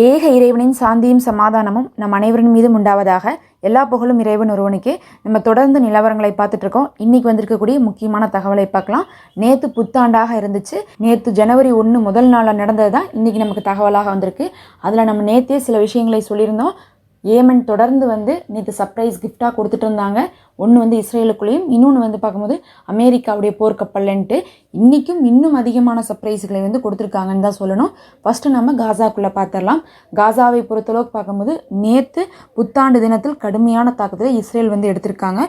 ஏக இறைவனின் சாந்தியும் சமாதானமும் நம் அனைவரின் மீதும் உண்டாவதாக. எல்லா புகழும் இறைவன் ஒருவனுக்கே. நம்ம தொடர்ந்து நிலவரங்களை பார்த்துட்டு இருக்கோம். இன்னைக்கு வந்திருக்கக்கூடிய முக்கியமான தகவலை பார்க்கலாம். நேற்று புத்தாண்டாக இருந்துச்சு. நேற்று ஜனவரி 1 முதல் நாளில் நடந்தது தான் இன்னைக்கு நமக்கு தகவலாக வந்திருக்கு. அதில் நம்ம நேற்றே சில விஷயங்களை சொல்லியிருந்தோம். ஏமன் தொடர்ந்து நேற்று சர்ப்ரைஸ் கிஃப்டாக கொடுத்துட்டு இருந்தாங்க. ஒன்று இஸ்ரேலுக்குள்ளேயும், இன்னொன்று பார்க்கும்போது அமெரிக்காவுடைய போர்க்கப்பல்லன்ட்டு இன்றைக்கும் இன்னும் அதிகமான சர்ப்ரைஸ்களை கொடுத்துருக்காங்கன்னு தான் சொல்லணும். ஃபஸ்ட்டு நம்ம காசாக்குள்ளே பார்த்துடலாம். காசாவை பொறுத்தளவுக்கு பார்க்கும்போது நேற்று புத்தாண்டு தினத்தில் கடுமையான தாக்குதலை இஸ்ரேல் எடுத்திருக்காங்க.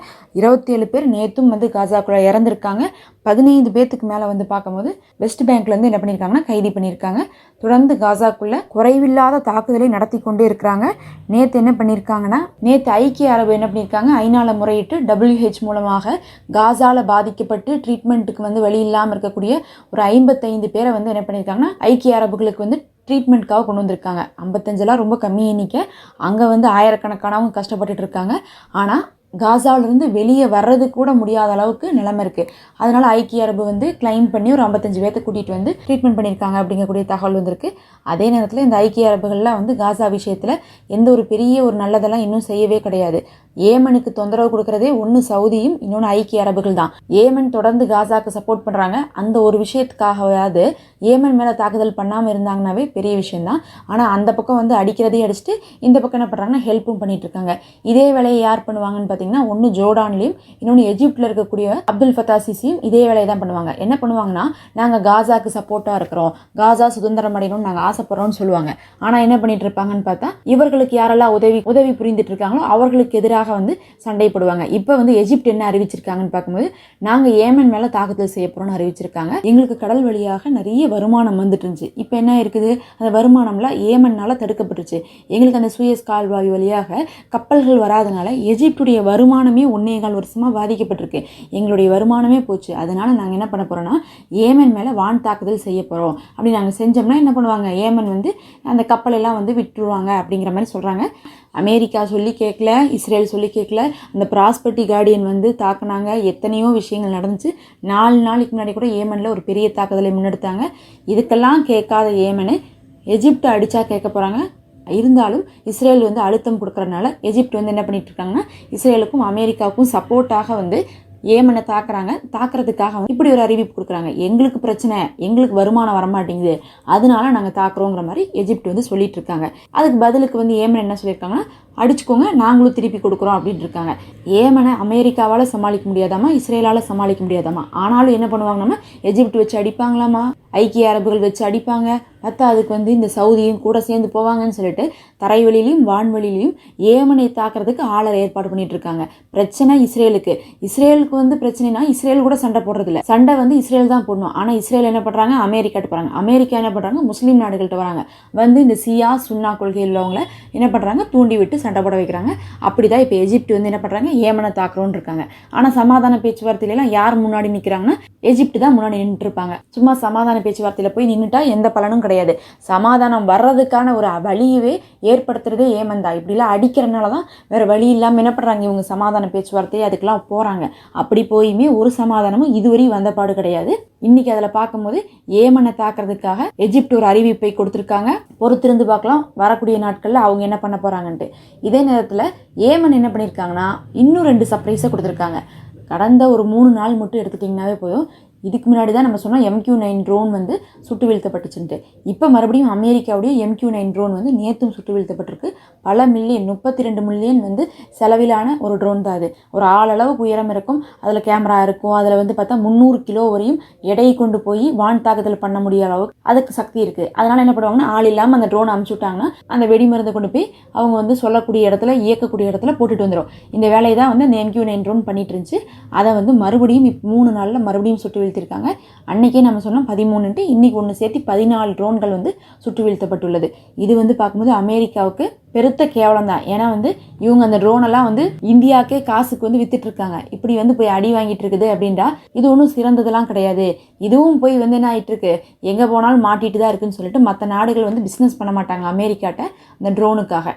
27 பேர் நேற்றும் காசாக்குள்ளே இறந்துருக்காங்க. 15 பேர்த்துக்கு மேலே பார்க்கும்போது வெஸ்ட் பேங்க்லேருந்து என்ன பண்ணியிருக்காங்கன்னா கைது பண்ணியிருக்காங்க. தொடர்ந்து காசாக்குள்ளே குறைவில்லாத தாக்குதலை நடத்தி கொண்டே இருக்கிறாங்க. நேற்று என்ன பண்ணியிருக்காங்கன்னா, நேற்று ஐக்கிய அரபு என்ன பண்ணியிருக்காங்க, ஐநால முறையிட்டு WH மூலமாக காசாவில் பாதிக்கப்பட்டு ட்ரீட்மெண்ட்டுக்கு வழி இல்லாமல் இருக்கக்கூடிய ஒரு 55 பேரை என்ன பண்ணியிருக்காங்கன்னா ஐக்கிய அரபுகளுக்கு ட்ரீட்மெண்ட்காக கொண்டு வந்திருக்காங்க. 55 ரொம்ப கம்மி எண்ணிக்கை. அங்கே ஆயிரக்கணக்கானவங்க கஷ்டப்பட்டுட்டு இருக்காங்க. ஆனால் காசாவிலிருந்து வெளியே வர்றது கூட முடியாத அளவுக்கு நிலைமை இருக்குது. அதனால் ஐக்கிய அரபு கிளைம் பண்ணி ஒரு 55 பேர்த்தை கூட்டிகிட்டு ட்ரீட்மெண்ட் பண்ணியிருக்காங்க அப்படிங்கக்கூடிய தகவல் வந்திருக்கு. அதே நேரத்தில் இந்த ஐக்கிய அரபுகள்லாம் காசா விஷயத்தில் எந்த ஒரு பெரிய ஒரு நல்லதெல்லாம் இன்னும் செய்யவே கிடையாது. ஏமனுக்கு தொந்தரவு கொடுக்கறதே ஒன்று சவுதியும், இன்னொன்று ஐக்கிய அரபுகள் தான். ஏமன் தொடர்ந்து காசாக்கு சப்போர்ட் பண்ணுறாங்க. அந்த ஒரு விஷயத்துக்காகவாவது ஏமன் மேலே தாக்குதல் பண்ணாமல் இருந்தாங்கன்னாவே பெரிய விஷயம்தான். ஆனால் அந்த பக்கம் அடிக்கிறதையும் அடிச்சுட்டு இந்த பக்கம் என்ன பண்ணுறாங்கன்னா ஹெல்ப்பும் பண்ணிட்டு இருக்காங்க. இதே வேலையை யார் பண்ணுவாங்கன்னு பார்த்தீங்கன்னா, ஒன்று ஜோர்டான்லையும், இன்னொன்று எஜிப்டில் இருக்கக்கூடிய அப்துல் ஃபத்தா சிசியும் இதே வேலையை தான் பண்ணுவாங்க. என்ன பண்ணுவாங்கன்னா, நாங்கள் காசாக்கு சப்போர்ட்டாக இருக்கிறோம், காசா சுதந்திரம் அடையணும்னு நாங்கள் ஆசைப்படுறோம்னு சொல்லுவாங்க. ஆனால் என்ன பண்ணிட்டு இருப்பாங்கன்னு பார்த்தா, இவர்களுக்கு யாரெல்லாம் உதவி புரிந்துட்டு இருக்காங்களோ அவர்களுக்கு எதிராக சண்டை போடுவாங்க. இப்போ எஜிப்ட் என்ன அறிவிச்சிருக்காங்கன்னு பார்க்கும்போது, நாங்கள் ஏமன் மேலே தாக்குதல் செய்ய போகிறோம்னு அறிவிச்சிருக்காங்க. எங்களுக்கு கடல் வழியாக நிறைய வருமானம் வந்துட்டு இருந்துச்சு. இப்போ என்ன இருக்குது, அந்த வருமானம்லாம் ஏமன்னால தடுக்கப்பட்டுருச்சு. எங்களுக்கு அந்த சூயஸ் கால்வாய் வழியாக கப்பல்கள் வராதனால எஜிப்டுடைய வருமானமே 1.25 வருஷமாக பாதிக்கப்பட்டிருக்கு. எங்களுடைய வருமானமே போச்சு. அதனால நாங்கள் என்ன பண்ண போகிறோன்னா, ஏமன் மேலே வான் தாக்குதல் செய்ய போகிறோம். அப்படி நாங்கள் செஞ்சோம்னா என்ன பண்ணுவாங்க, ஏமன் அந்த கப்பலெல்லாம் விட்டுருவாங்க அப்படிங்கிற மாதிரி சொல்கிறாங்க. அமெரிக்கா சொல்லி கேட்கல, இஸ்ரேல் சொல்லி கேட்கல. அந்த ப்ராஸ்பெரிட்டி கார்டியன் தாக்குனாங்க. எத்தனையோ விஷயங்கள் நடந்துச்சு. 4 நாளைக்கு முன்னாடி கூட ஏமனில் ஒரு பெரிய தாக்குதலை முன்னெடுத்தாங்க. இதுக்கெல்லாம் கேட்காத ஏமனு எஜிப்டை அடித்தா கேட்க போகிறாங்க. இருந்தாலும் இஸ்ரேல் அழுத்தம் கொடுக்கறதுனால எஜிப்ட் என்ன பண்ணிட்டு இருக்காங்கன்னா, இஸ்ரேலுக்கும் அமெரிக்காவுக்கும் சப்போர்ட்டாக ஏமனை தாக்குறதுக்காக இப்படி ஒரு அறிவிப்பு கொடுக்குறாங்க. எங்களுக்கு பிரச்சனை, எங்களுக்கு வருமானம் வரமாட்டேங்குது, அதனால நாங்கள் தாக்குறோங்கிற மாதிரி எஜிப்ட் சொல்லிட்டு இருக்காங்க. அதுக்கு பதிலுக்கு ஏமன் என்ன சொல்லியிருக்காங்கன்னா, அடிச்சுக்கோங்க, நாங்களும் திருப்பி கொடுக்குறோம் அப்படின்னு இருக்காங்க. ஏமனை அமெரிக்காவால் சமாளிக்க முடியாதாமா, இஸ்ரேலால் சமாளிக்க முடியாதாமா. ஆனாலும் என்ன பண்ணுவாங்கன்னா, எஜிப்ட் வச்சு அடிப்பாங்களாமா, ஐக்கிய அரபுகள் வச்சு அடிப்பாங்க, பார்த்தா அதுக்கு இந்த சவுதியும் கூட சேர்ந்து போவாங்கன்னு சொல்லிட்டு தரைவெளியிலையும் வான்வெளியிலையும் ஏமனை தாக்குறதுக்கு ஆளர் ஏற்பாடு பண்ணிட்டு இருக்காங்க. பிரச்சனை இஸ்ரேலுக்கு பிரச்சனைனா இஸ்ரேல் கூட சண்டை போடுறதில்ல. சண்டை இஸ்ரேல் தான் போடணும். ஆனால் இஸ்ரேல் என்ன பண்ணுறாங்க, அமெரிக்காட்ட போகிறாங்க. அமெரிக்கா என்ன பண்ணுறாங்க, முஸ்லீம் நாடுகள்கிட்ட வராங்க. இந்த சியா சுன்னா கொள்கை உள்ளவங்களை என்ன பண்ணுறாங்க, தூண்டி விட்டு சண்டை போட வைக்கிறாங்க. அப்படிதான் இப்போ எஜிப்ட் என்ன பண்ணுறாங்க, ஏமனை தாக்குறோன்னு இருக்காங்க. ஆனால் சமாதான பேச்சுவார்த்தையிலாம் யார் முன்னாடி நிற்கிறாங்கன்னா, எஜிப்ட் தான் முன்னாடி நின்றுட்டு இருப்பாங்க. சும்மா சமாதான பேச்சுவார்த்தையில் போய் நின்றுட்டா எந்த பலனும் கிடையாது. சமாதானம் வர்றதுக்கான ஒரு வழியவே ஏற்படுத்துறதே ஏமன் தான். இப்படிலாம் அடிக்கிறனால தான் வேற வழி இல்லாமல் என்ன பண்ணுறாங்க, இவங்க சமாதான பேச்சுவார்த்தையை அதுக்கெல்லாம் போகிறாங்க. அப்படி போயுமே ஒரு சமாதானமும் இதுவரை வந்த பாடு கிடையாது. இன்னைக்கு அதில் பார்க்கும்போது ஏமனை தாக்குறதுக்காக எஜிப்ட் ஒரு அறிவிப்பை கொடுத்துருக்காங்க. பொறுத்திருந்து பார்க்கலாம் வரக்கூடிய நாட்களில் அவங்க என்ன பண்ண போகிறாங்கன்ட்டு. இதே நேரத்தில் ஏமன் என்ன பண்ணியிருக்காங்கன்னா, இன்னும் 2 சர்ப்ரைஸை கொடுத்துருக்காங்க. கடந்த ஒரு 3 நாள் மட்டும் எடுத்துட்டிங்கனாவே போதும். இதுக்கு முன்னாடி தான் நம்ம சொன்னோம் MQ-9 ட்ரோன் சுட்டு வீழ்த்தப்பட்டுச்சுன்ட்டு. இப்போ மறுபடியும் அமெரிக்காவுடைய MQ-9 ட்ரோன் நேற்றும் சுட்டு வீழ்த்தப்பட்டிருக்கு. பல மில்லியன், 32 மில்லியன் செலவிலான ஒரு ட்ரோன் தான் அது. ஒரு ஆளளவுக்கு உயரம் இருக்கும், அதில் கேமரா இருக்கும், அதில் பார்த்தா 300 கிலோ வரையும் எடையை கொண்டு போய் வான் தாக்குதல் பண்ண முடியாத அளவுக்கு அதுக்கு சக்தி இருக்குது. அதனால் என்ன பண்ணுவாங்கன்னா, ஆள் இல்லாமல் அந்த ட்ரோனை அமுச்சு விட்டாங்கன்னா அந்த வெடிமருந்தை கொண்டு போய் அவங்க சொல்லக்கூடிய இடத்துல, இயக்கக்கூடிய இடத்துல போட்டுட்டு வந்துடும். இந்த வேலையை தான் அந்த MQ-9 ட்ரோன் பண்ணிட்டு இருந்துச்சு. அதை மறுபடியும் இப்போ 3 நாளில் மறுபடியும் சுட்டு வீழ்த்திருக்காங்க. அன்னைக்கே நம்ம சொன்னோம் 13ன்ட்டு, இன்னைக்கு ஒன்று சேர்த்து 14 ட்ரோன்கள் சுட்டு வீழ்த்தப்பட்டுள்ளது. இது பார்க்கும்போது அமெரிக்காவுக்கு பெருத்த கேவலம் தான். ஏன்னா இவங்க அந்த ட்ரோனெல்லாம் இந்தியாவுக்கே காசுக்கு வித்துட்டு இருக்காங்க. இப்படி போய் அடி வாங்கிட்டு இருக்குது அப்படின்றா இது ஒன்றும் சிறந்ததெல்லாம் கிடையாது. இதுவும் போய் என்ன ஆகிட்டு இருக்கு, எங்கே போனாலும் மாட்டிட்டு தான் இருக்குன்னு சொல்லிட்டு மற்ற நாடுகள் பிஸ்னஸ் பண்ண மாட்டாங்க அமெரிக்காட்ட அந்த ட்ரோனுக்காக.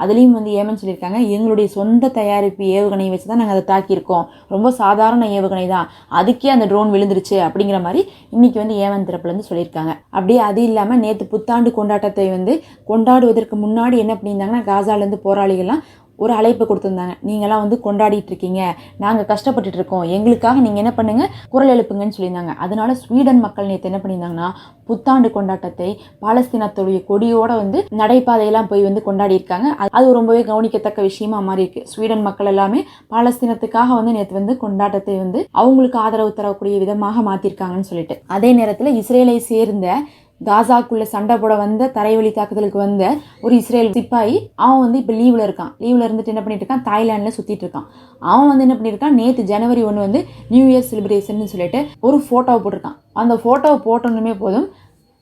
அதுலேயும் வந்து ஏமன் சொல்லியிருக்காங்க, எங்களுடைய சொந்த தயாரிப்பு ஏவுகணையை வச்சு தான் நாங்கள் அதை தாக்கியிருக்கோம், ரொம்ப சாதாரண ஏவுகணை தான், அதுக்கே அந்த ட்ரோன் விழுந்துருச்சு அப்படிங்கிற மாதிரி இன்னைக்கு வந்து ஏமன் தரப்புலேருந்து சொல்லியிருக்காங்க. அப்படியே அது இல்லாமல் நேற்று புத்தாண்டு கொண்டாட்டத்தை வந்து கொண்டாடுவதற்கு முன்னாடி என்ன பண்ணியிருந்தாங்கன்னா, காசாலேருந்து போராளிகள்லாம் ஒரு அழைப்பு கொடுத்துருந்தாங்க. நீங்களாம் வந்து கொண்டாடிட்டு இருக்கீங்க, நாங்கள் கஷ்டப்பட்டுட்டு இருக்கோம், எங்களுக்காக நீங்கள் என்ன பண்ணுங்க, குரல் எழுப்புங்கன்னு சொல்லியிருந்தாங்க. அதனால ஸ்வீடன் மக்கள் நேற்று என்ன பண்ணியிருந்தாங்கன்னா, புத்தாண்டு கொண்டாட்டத்தை பாலஸ்தீனத்துடைய கொடியோட வந்து நடைபாதையெல்லாம் போய் வந்து கொண்டாடி இருக்காங்க. அது ரொம்பவே கவனிக்கத்தக்க விஷயமா மாறி இருக்கு. ஸ்வீடன் மக்கள் எல்லாமே பாலஸ்தீனத்துக்காக வந்து நேற்று வந்து கொண்டாட்டத்தை வந்து அவங்களுக்கு ஆதரவு தரக்கூடிய விதமாக மாத்திருக்காங்கன்னு சொல்லிட்டு, அதே நேரத்தில் இஸ்ரேலை சேர்ந்த காசாக்குள்ள சண்டை போட வந்த தரைவழி தாக்குதலுக்கு வந்த ஒரு இஸ்ரேல் சிப்பாயி, அவன் வந்து இப்போ லீவில் இருக்கான். லீவில் இருந்துட்டு என்ன பண்ணிட்டு இருக்கான், தாய்லாண்டில் சுற்றிட்டு இருக்கான். அவன் வந்து என்ன பண்ணியிருக்கான், நேற்று ஜனவரி 1 வந்து நியூ இயர் செலிப்ரேஷன் சொல்லிட்டு ஒரு ஃபோட்டோவை போட்டிருக்கான். அந்த ஃபோட்டோவை போட்டோன்னுமே போதும்,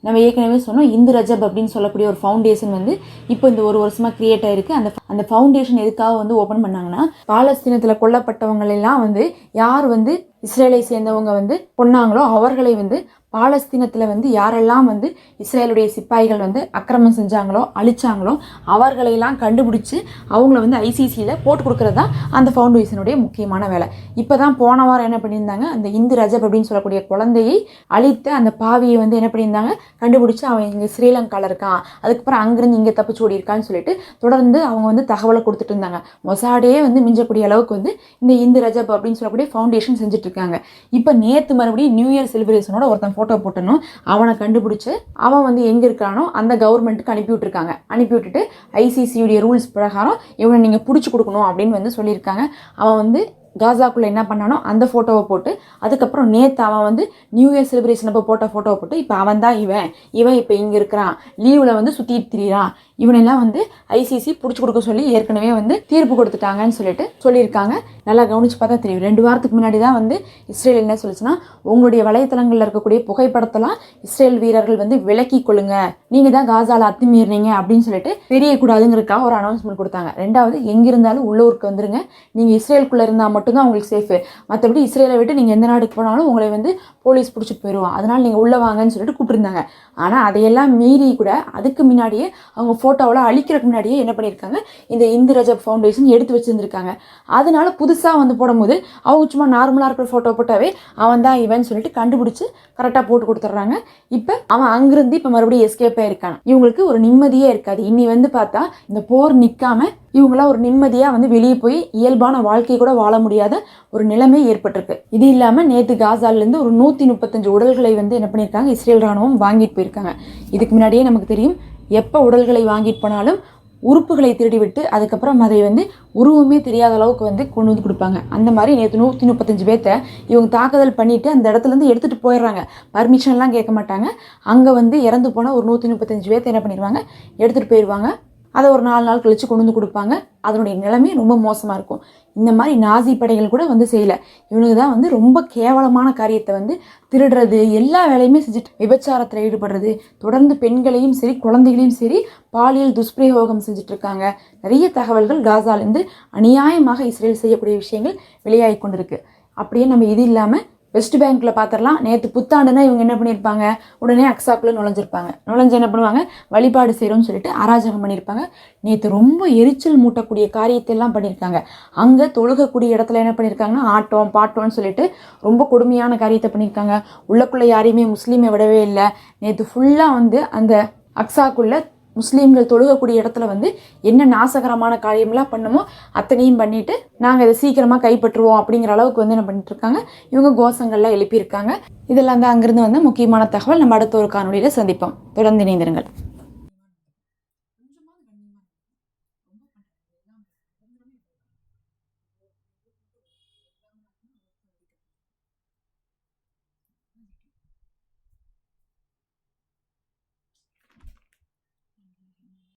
நம்ம ஏற்கனவே சொன்னோம், இந்து ரஜப் அப்படின்னு சொல்லக்கூடிய ஒரு ஃபவுண்டேஷன் வந்து இப்போ இந்த ஒரு வருஷமாக கிரியேட் ஆயிருக்கு. அந்த ஃபவுண்டேஷன் எதுக்காக வந்து ஓப்பன் பண்ணாங்கன்னா, பாலஸ்தீனத்தில் கொல்லப்பட்டவங்களெல்லாம் வந்து யார் வந்து இஸ்ரேலை சேர்ந்தவங்க வந்து கொன்னாங்களோ அவர்களை வந்து பாலஸ்தீனத்தில் வந்து யாரெல்லாம் வந்து இஸ்ரேலுடைய சிப்பாய்கள் வந்து அக்கிரமம் செஞ்சாங்களோ அழிச்சாங்களோ அவர்களையெல்லாம் கண்டுபிடிச்சி அவங்கள வந்து ஐசிசியில் போட்டு கொடுக்கறது தான் அந்த ஃபவுண்டேஷனுடைய முக்கியமான வேலை. இப்போ தான் போன வாரம் என்ன பண்ணியிருந்தாங்க, அந்த இந்து ரஜப் அப்படின்னு சொல்லக்கூடிய குழந்தையை அழித்த அந்த பாவியை வந்து என்ன பண்ணியிருந்தாங்க, கண்டுபிடிச்சி அவன் இங்கே ஸ்ரீலங்காவில் இருக்கான், அதுக்கப்புறம் அங்கேருந்து இங்கே தப்பிச்சு ஓடி இருக்கான்னு சொல்லிட்டு தொடர்ந்து அவங்க வந்து தகவலை கொடுத்துட்டு இருந்தாங்க. மொசாடே வந்து மிஞ்சக்கூடிய அளவுக்கு வந்து இந்த இந்து ரஜப் அப்படின்னு சொல்லக்கூடிய ஃபவுண்டேஷன் செஞ்சுட்டு இருக்காங்க. இப்போ நேற்று மறுபடியும் நியூ இயர் செலிப்ரேஷனோட ஒருத்தன் ஃபோட்டோ போட்டணும், அவனை கண்டுபிடிச்சு அவன் வந்து எங்கே இருக்கானோ அந்த கவர்மெண்ட்டுக்கு அனுப்பி விட்டுருக்காங்க. அனுப்பி விட்டுட்டு ஐசிசியுடைய ரூல்ஸ் பிரகாரம் இவனை நீங்கள் பிடிச்சி கொடுக்கணும் அப்படின்னு வந்து சொல்லியிருக்காங்க. அவன் வந்து காசாக்குள்ளே என்ன பண்ணானோ அந்த ஃபோட்டோவை போட்டு, அதுக்கப்புறம் நேற்று அவன் வந்து நியூ இயர் செலிப்ரேஷன் அப்போ போட்ட ஃபோட்டோவை போட்டு, இப்போ அவன் தான் இவன் இப்போ இங்கே இருக்கிறான், லீவில் வந்து சுற்றிட்டு திரியிறான், இவனெல்லாம் வந்து ஐசிசி பிடிச்சி கொடுக்க சொல்லி ஏற்கனவே வந்து தீர்ப்பு கொடுத்துட்டாங்கன்னு சொல்லிட்டு சொல்லியிருக்காங்க. நல்லா கவனிச்சு பார்த்தா தெரியும். 2 வாரத்துக்கு முன்னாடி தான் வந்து இஸ்ரேல் என்ன சொல்லிச்சுன்னா, உங்களுடைய வலைத்தளங்களில் இருக்கக்கூடிய புகைப்படத்தெல்லாம் இஸ்ரேல் வீரர்கள் வந்து விலக்கி கொள்ளுங்க, நீங்கள் தான் காசால அத்துமீறினீங்க அப்படின்னு சொல்லிட்டு தெரியக்கூடாதுங்கிறதுக்காக ஒரு அனௌன்ஸ்மெண்ட் கொடுத்தாங்க. 2வது, எங்கிருந்தாலும் உள்ளூருக்கு வந்துருங்க, நீங்கள் இஸ்ரேலுக்குள்ளே இருந்தால் மட்டும்தான் உங்களுக்கு சேஃபு, மற்றபடி இஸ்ரேலை விட்டு நீங்கள் எந்த நாடுக்கு போனாலும் உங்களை வந்து போலீஸ் பிடிச்சிட்டு போயிடுவான், அதனால் நீங்கள் உள்ளே வாங்கன்னு சொல்லிட்டு கூப்பிட்டுருந்தாங்க. ஆனால் அதையெல்லாம் மீறி கூட அதுக்கு முன்னாடியே அவங்க ஃபோட்டோவில் அழிக்கிறதுக்கு முன்னாடியே என்ன பண்ணியிருக்காங்க, இந்த இந்து ரஜப் ஃபவுண்டேஷன் எடுத்து வச்சுருந்துருக்காங்க. அதனால புதுசாக வந்து போடும்போது அவங்க சும்மா நார்மலாக இருக்கிற ஃபோட்டோ போட்டாவே அவன் தான் இவன் சொல்லிட்டு கண்டுபிடிச்சி கரெக்டாக போட்டு கொடுத்துட்றாங்க. இப்போ அவன் அங்கிருந்து இப்போ மறுபடியும் எஸ்கேப் ஆயிருக்கான். இவங்களுக்கு ஒரு நிம்மதியே இருக்காது. இன்னி வந்து பார்த்தா இந்த போர் நிற்காம இவங்களாம் ஒரு நிம்மதியாக வந்து வெளியே போய் இயல்பான வாழ்க்கை கூட வாழ முடியாத ஒரு நிலைமை ஏற்பட்டிருக்கு. இது இல்லாமல் நேற்று காசாலேருந்து ஒரு 135 உடல்களை வந்து என்ன பண்ணியிருக்காங்க, இஸ்ரேல் ராணுவம் வாங்கிட்டு போயிருக்காங்க. இதுக்கு முன்னாடியே நமக்கு தெரியும், எப்போ உடல்களை வாங்கிட்டு போனாலும் உறுப்புகளை திருடி விட்டு அதுக்கப்புறம் அதை வந்து உருவமே தெரியாத அளவுக்கு வந்து கொண்டு வந்து கொடுப்பாங்க. அந்த மாதிரி நேற்று 135 பேர்த்த இவங்க தாக்குதல் பண்ணிவிட்டு அந்த இடத்துலேருந்து எடுத்துகிட்டு போயிடுறாங்க. பர்மிஷன்லாம் கேட்க மாட்டாங்க. அங்கே வந்து இறந்து போனால் ஒரு 135 பேர்த்த என்ன பண்ணிடுவாங்க, எடுத்துகிட்டு போயிடுவாங்க. அதை ஒரு 4 நாள் கழித்து கொண்டு வந்து கொடுப்பாங்க. அதனுடைய நிலைமை ரொம்ப மோசமாக இருக்கும். இந்த மாதிரி நாசி படைகள் கூட வந்து செய்யலை. இவனுக்கு தான் வந்து ரொம்ப கேவலமான காரியத்தை வந்து திருடுறது, எல்லா வேலையுமே செஞ்சுட்டு விபச்சாரத்தில் ஈடுபடுறது, தொடர்ந்து பெண்களையும் சரி குழந்தைகளையும் சரி பாலியல் துஷ்பிரயோகம் செஞ்சுட்டு இருக்காங்க. நிறைய தகவல்கள் காசாலேருந்து அநியாயமாக இஸ்ரேல் செய்யக்கூடிய விஷயங்கள் வெளியாகி கொண்டிருக்கு. அப்படியே நம்ம இது இல்லாமல் வெஸ்ட் பேங்க்கில் பார்த்துடலாம். நேற்று புத்தாண்டுனா இவங்க என்ன பண்ணியிருப்பாங்க, உடனே அக்ஸாக்குள்ளே நுழைஞ்சு என்ன பண்ணுவாங்க, வழிபாடு செய்கிறோம்னு சொல்லிட்டு அராஜகம் பண்ணியிருப்பாங்க. நேற்று ரொம்ப எரிச்சல் மூட்டக்கூடிய காரியத்தை எல்லாம் பண்ணியிருக்காங்க. அங்கே தொழுகக்கூடிய இடத்துல என்ன பண்ணியிருக்காங்கன்னா ஆட்டம் பாட்டோன்னு சொல்லிட்டு ரொம்ப கொடுமையான காரியத்தை பண்ணியிருக்காங்க. உள்ளக்குள்ளே யாரையுமே முஸ்லீமை விடவே இல்லை. நேற்று ஃபுல்லாக வந்து அந்த அக்ஸாக்குள்ளே முஸ்லீம்கள் தொழுகக்கூடிய இடத்துல வந்து என்ன நாசகரமான காரியம்லாம் பண்ணுமோ அத்தனையும் பண்ணிட்டு நாங்கள் இதை சீக்கிரமாக கைப்பற்றுவோம் அப்படிங்கிற அளவுக்கு வந்து என்ன பண்ணிட்டு இருக்காங்க. இவங்க கோஷங்கள்லாம் எழுப்பியிருக்காங்க. இதெல்லாம் தான் அங்கிருந்து வந்து முக்கியமான தகவல். நம்ம அடுத்த ஒரு காணொலியில் சந்திப்போம். தொடர்ந்து இணைந்திருங்கள்.